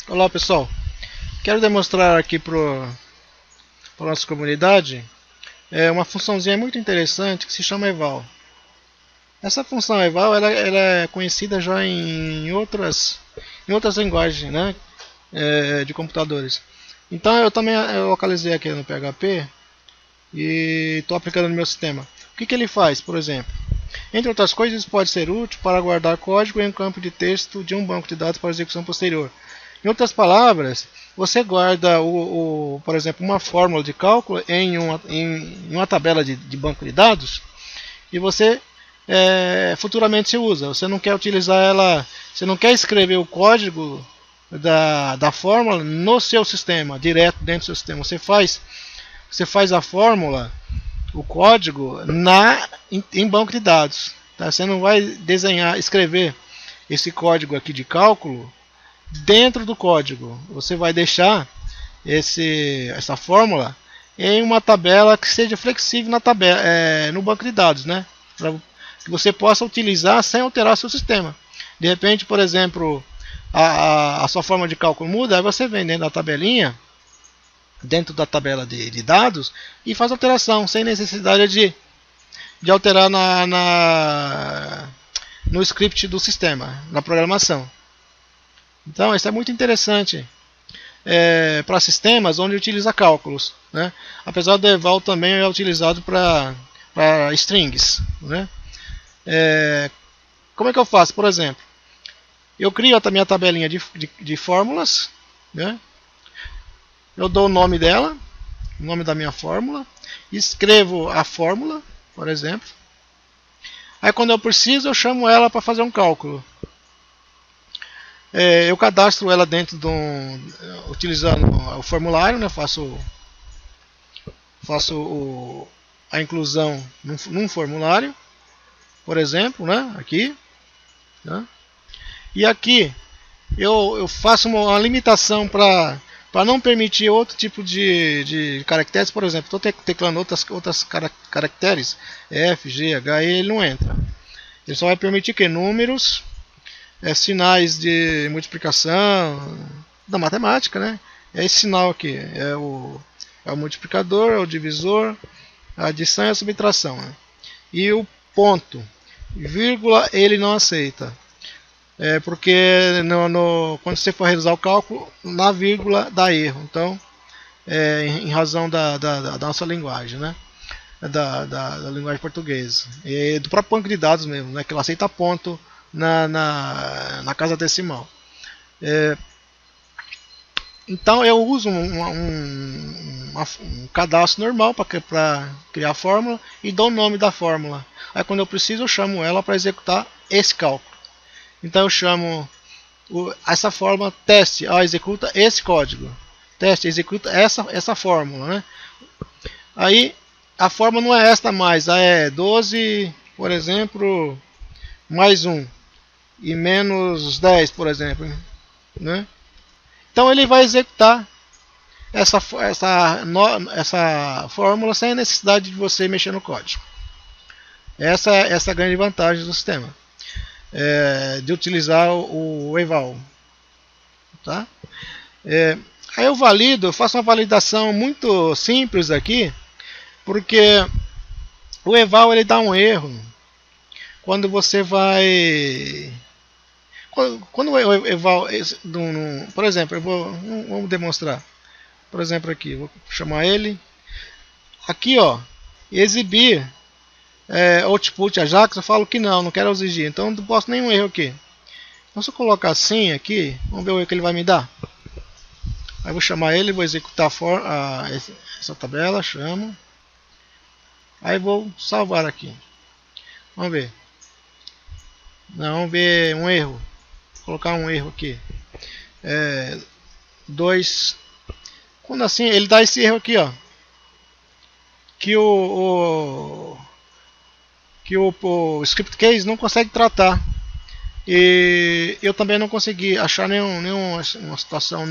Olá pessoal, quero demonstrar aqui para a nossa comunidade uma funçãozinha muito interessante que se chama eval. Essa função eval ela é conhecida já em outras linguagens, né, de computadores. Então eu localizei aqui no PHP e estou aplicando no meu sistema. O que ele faz, por exemplo? Entre outras coisas, pode ser útil para guardar código em um campo de texto de um banco de dados para execução posterior. Em outras palavras, você guarda, por exemplo, uma fórmula de cálculo em uma tabela de banco de dados e você futuramente se usa. Você não quer utilizar ela, você não quer escrever o código da fórmula no seu sistema, direto dentro do seu sistema. Você faz a fórmula, o código em banco de dados. Tá? Você não vai escrever esse código aqui de cálculo dentro do código. Você vai deixar essa fórmula em uma tabela que seja flexível no banco de dados, né? Para que você possa utilizar sem alterar seu sistema. De repente, por exemplo, a sua forma de cálculo muda, aí você vem dentro da tabelinha, dentro da tabela de dados, e faz alteração, sem necessidade de alterar no script do sistema, na programação. Então, isso é muito interessante para sistemas onde utiliza cálculos, né? Apesar do eval também é utilizado para strings, né? Como é que eu faço? Por exemplo, eu crio a minha tabelinha de fórmulas, né? Eu dou o nome dela, o nome da minha fórmula, escrevo a fórmula, por exemplo. Aí quando eu preciso, eu chamo ela para fazer um cálculo. Eu cadastro ela dentro utilizando o formulário, né? Faço a inclusão num formulário, por exemplo, né? Aqui, né? E aqui eu faço uma limitação para não permitir outro tipo de caracteres. Por exemplo, estou teclando outras caracteres, F, G, H, e ele não entra. Ele só vai permitir que números, sinais de multiplicação da matemática, né? É esse sinal aqui, é o multiplicador, é o divisor, a adição e a subtração, né? E o ponto, vírgula, ele não aceita. Porque quando você for realizar o cálculo, na vírgula dá erro. Então, em razão da nossa linguagem, né? Da linguagem portuguesa. E do próprio banco de dados mesmo, né? Que ela aceita ponto na casa decimal. Então eu uso um cadastro normal para criar a fórmula e dou o nome da fórmula. Aí quando eu preciso, eu chamo ela para executar esse cálculo. Então eu chamo essa fórmula teste, executa esse código. Teste, executa essa fórmula, né? Aí a fórmula não é esta mais, é 12, por exemplo, mais 1 e menos 10, por exemplo, né? Então ele vai executar essa fórmula sem necessidade de você mexer no código. Essa é a grande vantagem do sistema, de utilizar o eval. Tá? Aí eu faço uma validação muito simples aqui, porque o eval ele dá um erro quando você vai... Quando o eval, por exemplo, vamos demonstrar. Por exemplo, aqui, vou chamar ele. Aqui, ó, exibir output Ajax, eu falo que não quero exigir. Então não posso nenhum erro aqui. Então se eu colocar assim aqui, vamos ver o erro que ele vai me dar. Aí vou chamar ele, vou executar essa tabela, chamo. Aí vou salvar aqui. Vamos ver. Não, vamos ver um erro. Vou colocar um erro aqui. 2. Quando assim, ele dá esse erro aqui, ó. Que o script case não consegue tratar. E eu também não consegui achar nenhuma situação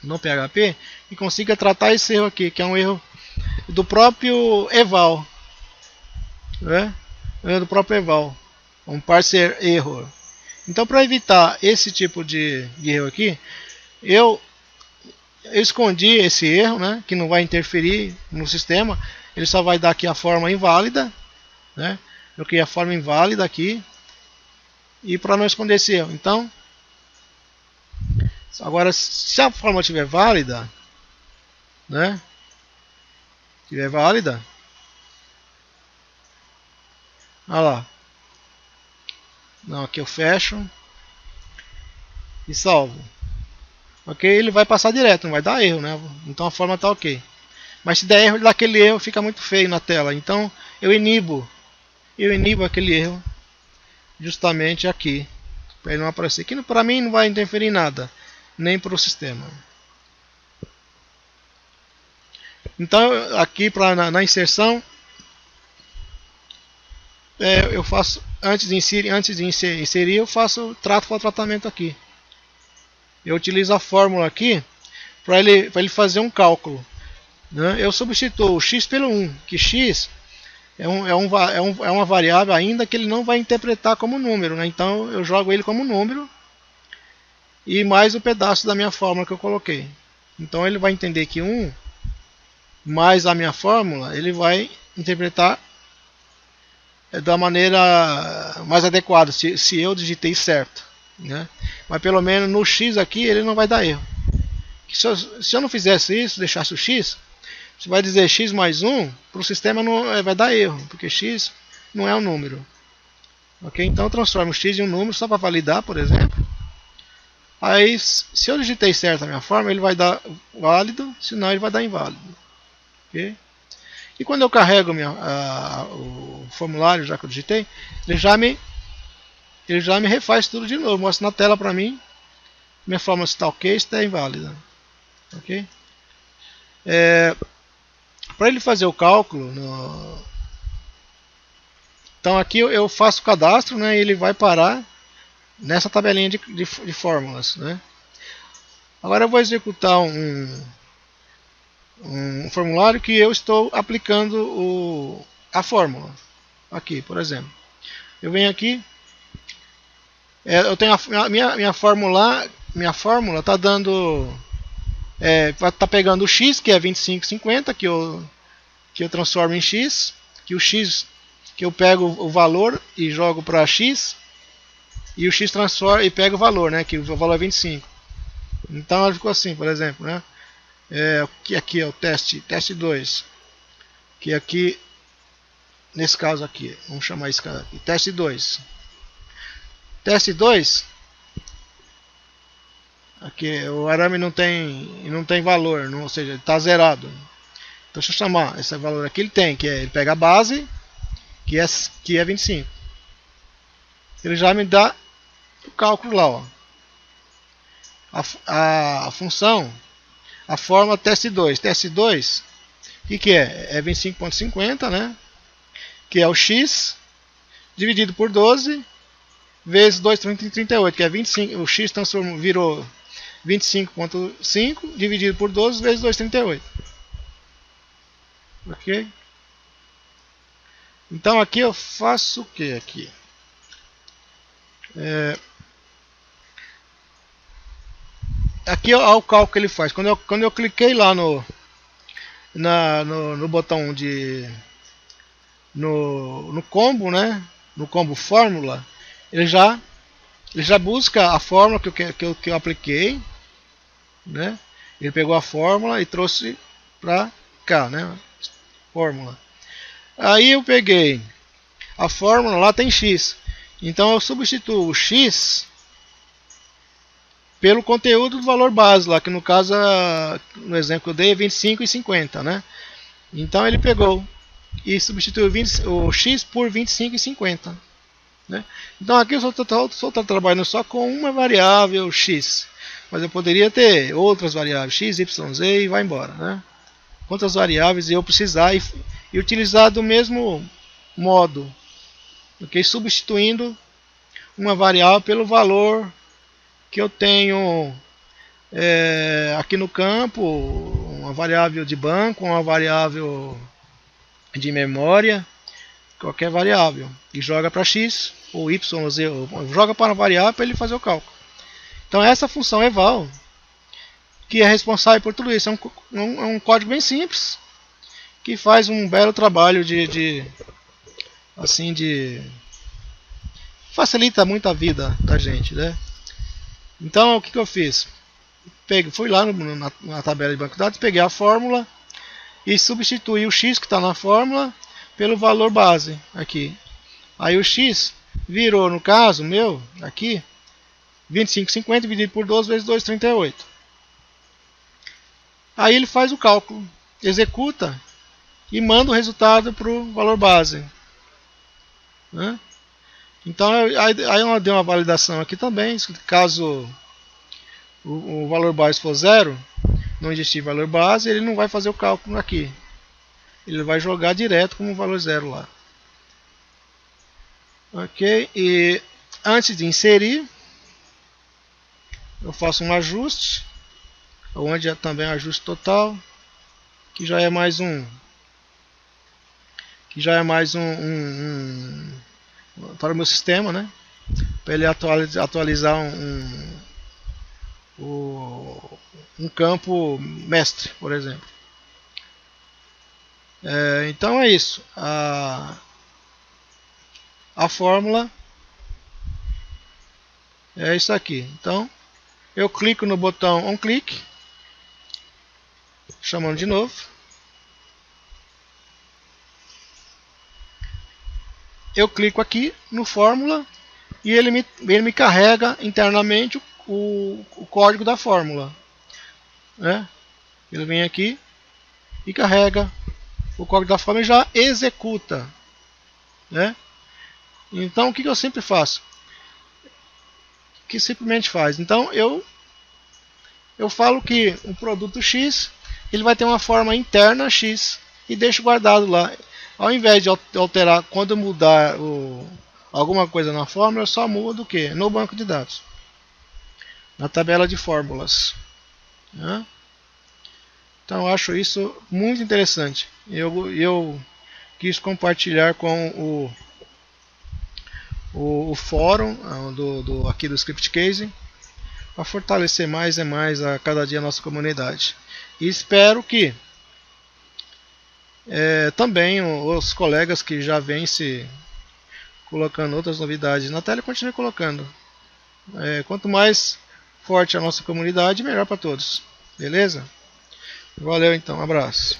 no PHP que consiga tratar esse erro aqui, que é um erro do próprio eval, né? Do próprio eval, um parser error. Então, para evitar esse tipo de erro aqui, eu escondi esse erro, né, que não vai interferir no sistema. Ele só vai dar aqui a forma inválida, né? Eu criei a forma inválida aqui, e para não esconder esse erro. Então, agora, se a forma estiver válida, né, estiver válida, olha lá. Não, aqui eu fecho e salvo. Ok, ele vai passar direto, não vai dar erro, né? Então a forma está ok. Mas se der erro, daquele erro fica muito feio na tela. Então eu inibo aquele erro justamente aqui, para ele não aparecer. Que para mim não vai interferir em nada, nem para o sistema. Então aqui na inserção, eu faço antes de inserir, eu trato o tratamento aqui. Eu utilizo a fórmula aqui para ele fazer um cálculo, né? Eu substituo o x pelo 1, que x é uma variável ainda que ele não vai interpretar como número, né? Então eu jogo ele como número e mais o pedaço da minha fórmula que eu coloquei. Então ele vai entender que 1 mais a minha fórmula, ele vai interpretar da maneira mais adequada, se eu digitei certo, né? Mas pelo menos no x aqui ele não vai dar erro. Se eu não fizesse isso, deixasse o x, você vai dizer x mais 1, para o sistema não vai dar erro, porque x não é um número. Ok? Então eu transformo o x em um número só para validar, por exemplo. Aí, se eu digitei certo a minha forma, ele vai dar válido, senão ele vai dar inválido. Ok? E quando eu carrego o formulário, já que eu digitei, ele já me refaz tudo de novo. Mostra na tela para mim. Minha fórmula está ok, está inválida. Ok? Para ele fazer o cálculo, então aqui eu faço o cadastro, né, e ele vai parar nessa tabelinha de fórmulas, né? Agora eu vou executar um formulário que eu estou aplicando a fórmula. Aqui, por exemplo. Eu venho aqui, eu tenho minha fórmula está dando, está pegando o x, que é 25,50, que eu transformo em x, que o x, que eu pego o valor e jogo para x, e o x transforma e pega o valor, né, que o valor é 25. Então ela ficou assim, por exemplo, né? Que aqui é o teste 2, que aqui, nesse caso aqui, vamos chamar esse caso aqui, teste 2. Teste 2, aqui o arame não tem valor, ou seja, ele está zerado. Então deixa eu chamar esse valor aqui, ele pega a base, que é 25. Ele já me dá o cálculo lá, ó. A função, a forma teste 2. Teste 2, o que é? É 25,50, né? Que é o x dividido por 12 vezes 2,38, que é 25. O x virou 25,5 dividido por 12 vezes 2,38. Ok? Então aqui eu faço o que aqui? Aqui é o cálculo que ele faz. Quando eu cliquei lá no botão no combo, né? No combo fórmula, ele já busca a fórmula que eu apliquei, né? Ele pegou a fórmula e trouxe para cá, né? Fórmula. Aí eu peguei a fórmula, lá tem x. Então eu substituo o x pelo conteúdo do valor base lá, que no caso, no exemplo que eu dei, é 25,50, né? Então ele pegou e substituiu o x por 25,50, né? Então aqui eu só estou trabalhando só com uma variável x, mas eu poderia ter outras variáveis, x, y, z, e vai embora, né? Quantas variáveis eu precisar e utilizar do mesmo modo, ok? Substituindo uma variável pelo valor que eu tenho aqui no campo, uma variável de banco, uma variável de memória, qualquer variável, e joga para x, ou y, ou z, joga para variar para ele fazer o cálculo. Então essa função eval que é responsável por tudo isso. É um código bem simples que faz um belo trabalho de facilita muito a vida da gente, né? Então o que eu fiz? Fui lá na tabela de banco de dados, peguei a fórmula e substituí o x que está na fórmula pelo valor base aqui. Aí o x virou, no caso meu, aqui, 25,50 dividido por 12 vezes 2,38. Aí ele faz o cálculo, executa e manda o resultado para o valor base, né? Então aí eu dei uma validação aqui também, caso o valor base for zero, não existir valor base, ele não vai fazer o cálculo aqui. Ele vai jogar direto como valor zero lá. Ok, e antes de inserir, eu faço um ajuste, onde é também ajuste total, que já é mais para o meu sistema, né? Para ele atualizar um campo mestre, por exemplo. Então é isso. A fórmula é isso aqui. Então eu clico no botão onClick, chamando de novo. Eu clico aqui no fórmula e ele me carrega internamente o código da fórmula, né? Ele vem aqui e carrega o código da fórmula e já executa, né? Então o que eu sempre faço? Que simplesmente faz. Então eu falo que o produto X ele vai ter uma forma interna X e deixo guardado lá. Ao invés de alterar, quando mudar alguma coisa na fórmula, eu só mudo o que? No banco de dados, na tabela de fórmulas, né? Então eu acho isso muito interessante. Eu quis compartilhar com o fórum aqui do ScriptCase para fortalecer mais e mais a cada dia a nossa comunidade. E espero que também os colegas que já vêm se colocando outras novidades na tela continuem colocando. Quanto mais forte a nossa comunidade, melhor para todos. Beleza? Valeu então, um abraço.